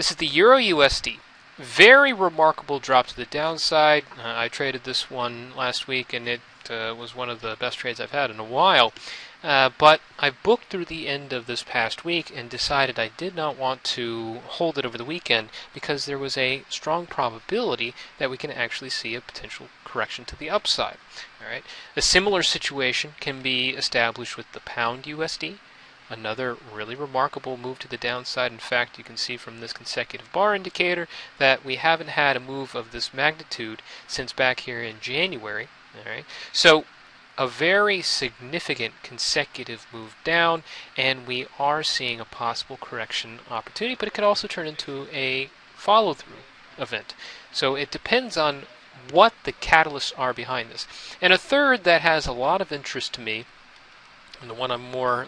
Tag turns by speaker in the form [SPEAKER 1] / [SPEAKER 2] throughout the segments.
[SPEAKER 1] This is the Euro USD. Very remarkable drop to the downside. I traded this one last week, and it was one of the best trades I've had in a while. But I booked through the end of this past week and decided I did not want to hold it over the weekend because there was a strong probability that we can actually see a potential correction to the upside. All right. A similar situation can be established with the pound USD. Another really remarkable move to the downside. In fact, you can see from this consecutive bar indicator that we haven't had a move of this magnitude since back here in January. All right. So a very significant consecutive move down, and we are seeing a possible correction opportunity, but it could also turn into a follow-through event. So it depends on what the catalysts are behind this. And a third that has a lot of interest to me, and the one I'm more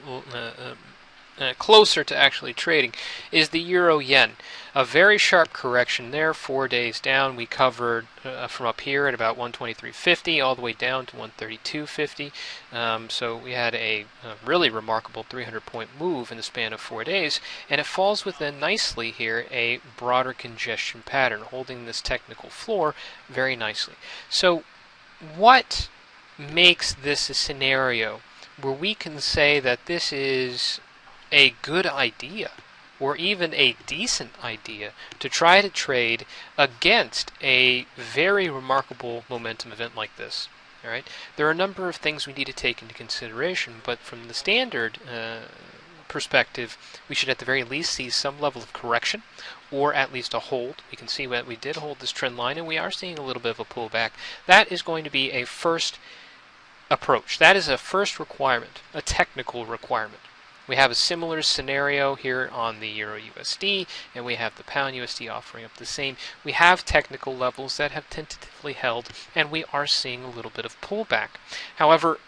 [SPEAKER 1] closer to actually trading, is the euro yen. A very sharp correction there, 4 days down. We covered from up here at about 123.50 all the way down to 132.50. So we had a really remarkable 300-point move in the span of 4 days, and it falls within nicely here a broader congestion pattern, holding this technical floor very nicely. So what makes this a scenario where we can say that this is a good idea, or even a decent idea, to try to trade against a very remarkable momentum event like this? All right, there are a number of things we need to take into consideration, but from the standard perspective, we should at the very least see some level of correction, or at least a hold. We can see that we did hold this trend line, and we are seeing a little bit of a pullback. That is going to be a first approach. That is a first requirement, a technical requirement. We have a similar scenario here on the Euro USD, and we have the Pound USD offering up the same. We have technical levels that have tentatively held, and we are seeing a little bit of pullback. However,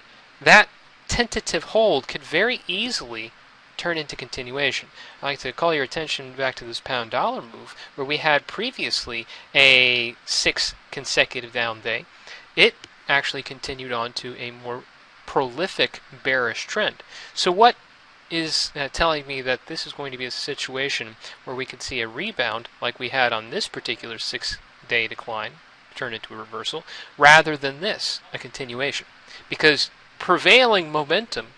[SPEAKER 1] that tentative hold could very easily turn into continuation. I'd like to call your attention back to this pound dollar move, where we had previously a 6 consecutive down day. It actually continued on to a more prolific bearish trend. So what is telling me that this is going to be a situation where we could see a rebound like we had on this particular 6-day decline, turn into a reversal, rather than this, a continuation? Because prevailing momentum,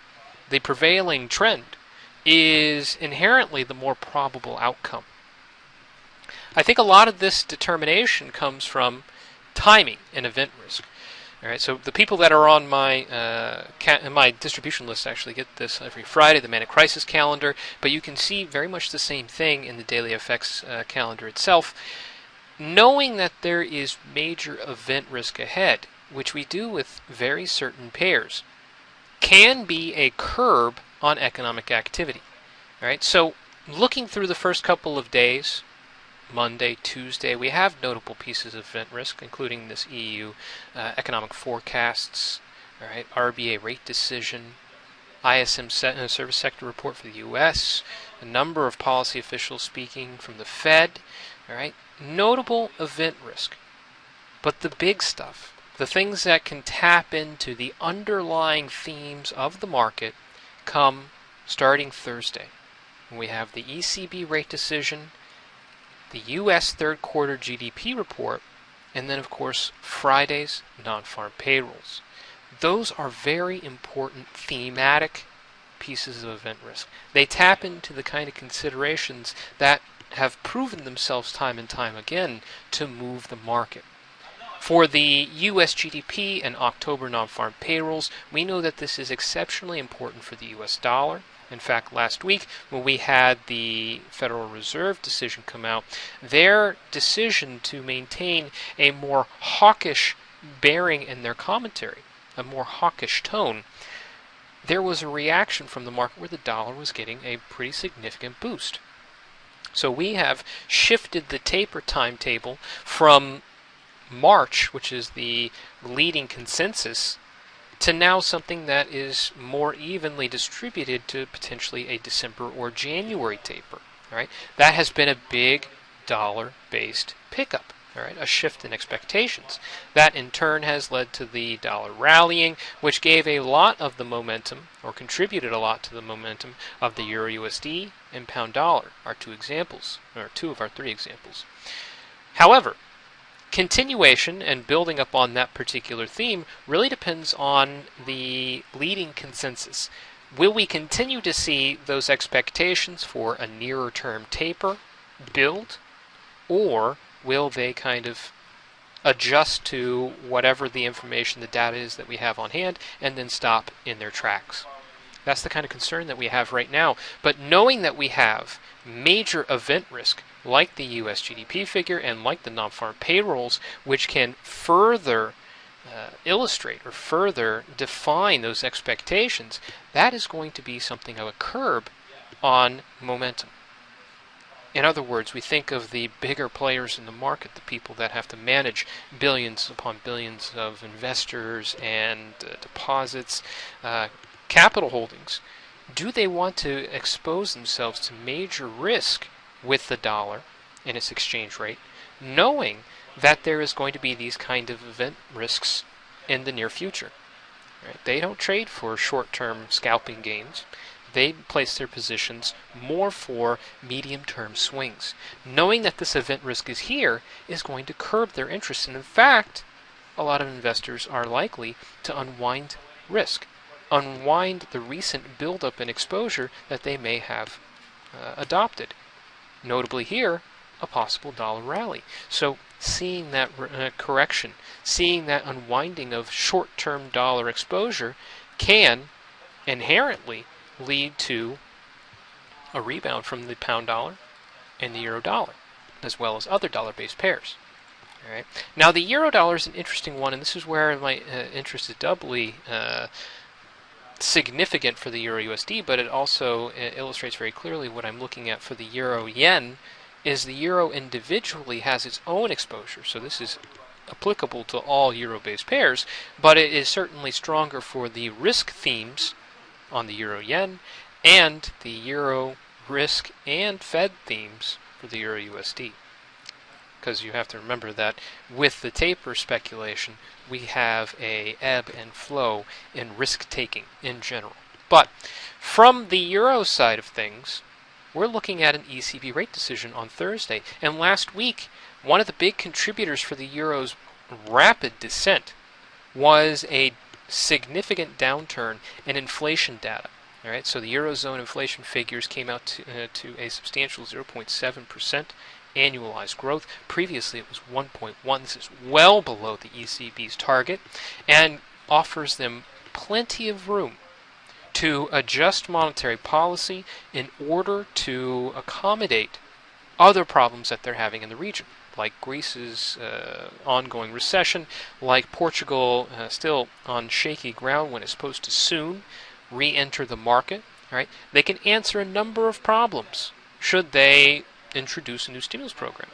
[SPEAKER 1] the prevailing trend, is inherently the more probable outcome. I think a lot of this determination comes from timing and event risk. All right, so the people that are on my my distribution list actually get this every Friday, the Manic Crisis calendar, but you can see very much the same thing in the Daily FX calendar itself. Knowing that there is major event risk ahead, which we do with very certain pairs, can be a curb on economic activity. All right, so looking through the first couple of days, Monday, Tuesday, we have notable pieces of event risk, including this EU economic forecasts, all right, RBA rate decision, ISM service sector report for the U.S., a number of policy officials speaking from the Fed, all right, notable event risk. But the big stuff, the things that can tap into the underlying themes of the market, come starting Thursday, when we have the ECB rate decision, the U.S. third quarter GDP report, and then, of course, Friday's non-farm payrolls. Those are very important thematic pieces of event risk. They tap into the kind of considerations that have proven themselves time and time again to move the market. For the U.S. GDP and October non-farm payrolls, we know that this is exceptionally important for the U.S. dollar. In fact, last week, when we had the Federal Reserve decision come out, their decision to maintain a more hawkish bearing in their commentary, a more hawkish tone, there was a reaction from the market where the dollar was getting a pretty significant boost. So we have shifted the taper timetable from March, which is the leading consensus, to now something that is more evenly distributed to potentially a December or January taper. All right, that has been a big dollar-based pickup. All right, a shift in expectations. That in turn has led to the dollar rallying, which gave a lot of the momentum, or contributed a lot to the momentum of the Euro USD and pound dollar, our two examples, or two of our three examples. However, continuation and building up on that particular theme really depends on the leading consensus. Will we continue to see those expectations for a nearer term taper build, or will they kind of adjust to whatever the information, the data is that we have on hand, and then stop in their tracks? That's the kind of concern that we have right now. But knowing that we have major event risk, like the US GDP figure and like the non-farm payrolls, which can further illustrate or further define those expectations, that is going to be something of a curb on momentum. In other words, we think of the bigger players in the market, the people that have to manage billions upon billions of investors and deposits, capital holdings. Do they want to expose themselves to major risk with the dollar and its exchange rate, knowing that there is going to be these kind of event risks in the near future? Right? They don't trade for short-term scalping gains. They place their positions more for medium-term swings. Knowing that this event risk is here is going to curb their interest. And in fact, a lot of investors are likely to unwind risk, unwind the recent buildup in exposure that they may have adopted. Notably here, a possible dollar rally. So seeing that correction, seeing that unwinding of short-term dollar exposure can inherently lead to a rebound from the pound dollar and the euro dollar, as well as other dollar-based pairs. All right. Now the euro dollar is an interesting one, and this is where my interest is doubly significant for the euro USD, but it also illustrates very clearly what I'm looking at for the euro yen. Is the euro individually has its own exposure, so this is applicable to all euro-based pairs, but it is certainly stronger for the risk themes on the euro yen and the euro risk and Fed themes for the euro USD. Because you have to remember that with the taper speculation, we have a ebb and flow in risk taking in general. But from the euro side of things, we're looking at an ECB rate decision on Thursday. And last week, one of the big contributors for the euro's rapid descent was a significant downturn in inflation data. All right, so the Eurozone inflation figures came out to a substantial 0.7% annualized growth. Previously, it was 1.1. This is well below the ECB's target and offers them plenty of room to adjust monetary policy in order to accommodate other problems that they're having in the region, like Greece's ongoing recession, like Portugal still on shaky ground when it's supposed to soon re-enter the market. Right? They can answer a number of problems should they introduce a new stimulus program.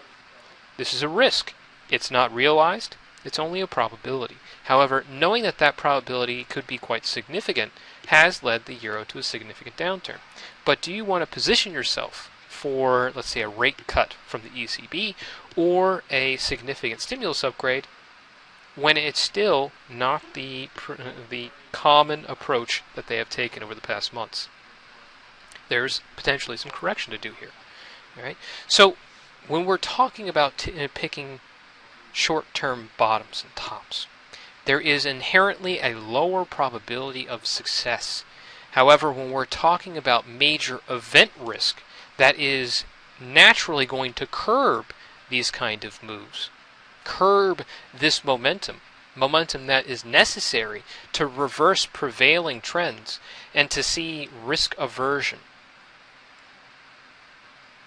[SPEAKER 1] This is a risk. It's not realized. It's only a probability. However, knowing that that probability could be quite significant has led the euro to a significant downturn. But do you want to position yourself for, let's say, a rate cut from the ECB or a significant stimulus upgrade when it's still not the common approach that they have taken over the past months? There's potentially some correction to do here. All right? So when we're talking about picking short-term bottoms and tops, there is inherently a lower probability of success. However, when we're talking about major event risk, that is naturally going to curb these kind of moves, curb this momentum that is necessary to reverse prevailing trends and to see risk aversion,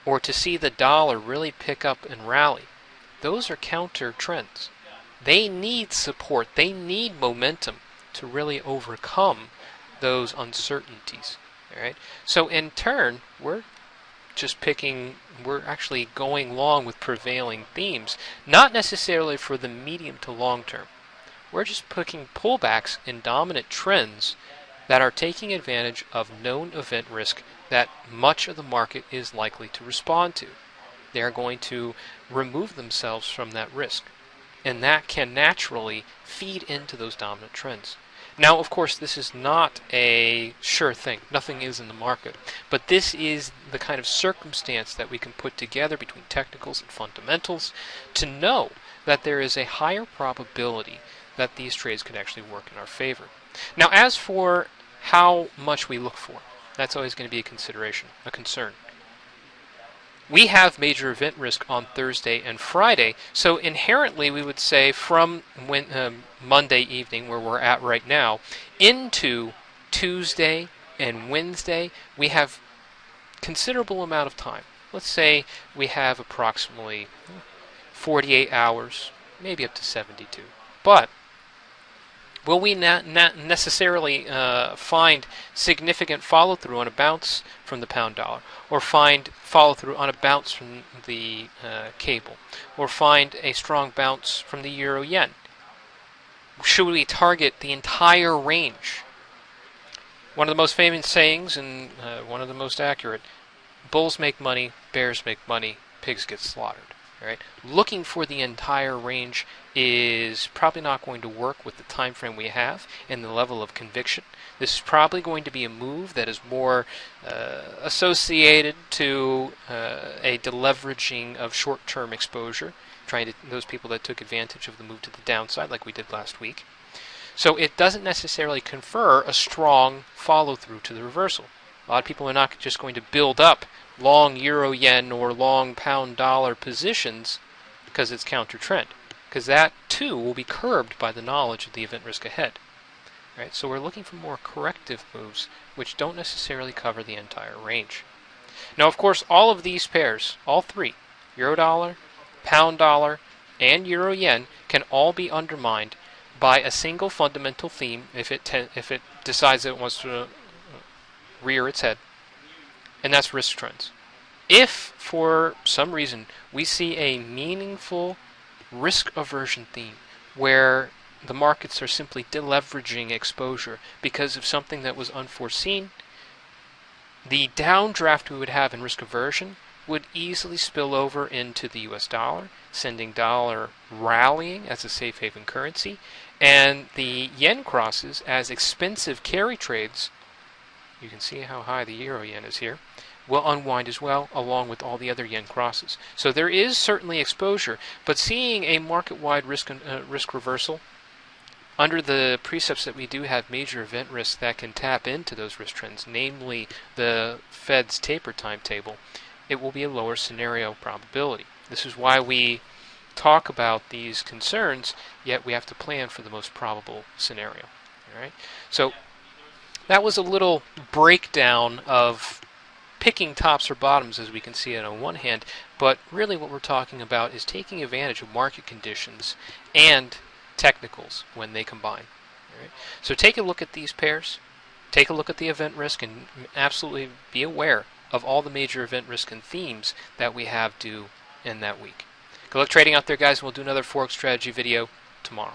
[SPEAKER 1] or to see the dollar really pick up and rally. Those are counter trends. They need support. They need momentum to really overcome those uncertainties. All right. So in turn, we're actually going along with prevailing themes, not necessarily for the medium to long term. We're just picking pullbacks in dominant trends that are taking advantage of known event risk that much of the market is likely to respond to. they're going to remove themselves from that risk. And that can naturally feed into those dominant trends. Now, of course, this is not a sure thing. Nothing is in the market. But this is the kind of circumstance that we can put together between technicals and fundamentals to know that there is a higher probability that these trades could actually work in our favor. Now, as for how much we look for, that's always going to be a consideration, a concern. We have major event risk on Thursday and Friday, so inherently we would say from Monday evening, where we're at right now, into Tuesday and Wednesday, we have considerable amount of time. Let's say we have approximately 48 hours, maybe up to 72. But will we not necessarily find significant follow-through on a bounce from the pound dollar, or find follow-through on a bounce from the cable, or find a strong bounce from the euro yen? Should we target the entire range? One of the most famous sayings, and one of the most accurate: bulls make money, bears make money, pigs get slaughtered. Right? Looking for the entire range is probably not going to work with the time frame we have and the level of conviction. This is probably going to be a move that is more associated to a deleveraging of short-term exposure, those people that took advantage of the move to the downside like we did last week. So it doesn't necessarily confer a strong follow-through to the reversal. A lot of people are not just going to build up long euro yen or long pound dollar positions because it's counter trend, because that too will be curbed by the knowledge of the event risk ahead. Right? So we're looking for more corrective moves which don't necessarily cover the entire range. Now, of course, all of these pairs, all three, euro dollar, pound dollar, and euro yen, can all be undermined by a single fundamental theme if it decides that it wants to rear its head, and that's risk trends. If, for some reason, we see a meaningful risk aversion theme where the markets are simply deleveraging exposure because of something that was unforeseen, the downdraft we would have in risk aversion would easily spill over into the US dollar, sending dollar rallying as a safe haven currency, and the yen crosses as expensive carry trades. You can see how high the euro yen is here, will unwind as well, along with all the other yen crosses. So there is certainly exposure, but seeing a market-wide risk reversal under the precepts that we do have major event risks that can tap into those risk trends, namely the Fed's taper timetable, it will be a lower scenario probability. This is why we talk about these concerns, yet we have to plan for the most probable scenario. All right? So that was a little breakdown of picking tops or bottoms, as we can see it on one hand, but really what we're talking about is taking advantage of market conditions and technicals when they combine. All right? So take a look at these pairs, take a look at the event risk, and absolutely be aware of all the major event risk and themes that we have due in that week. Good luck trading out there, guys. We'll do another Forex strategy video tomorrow.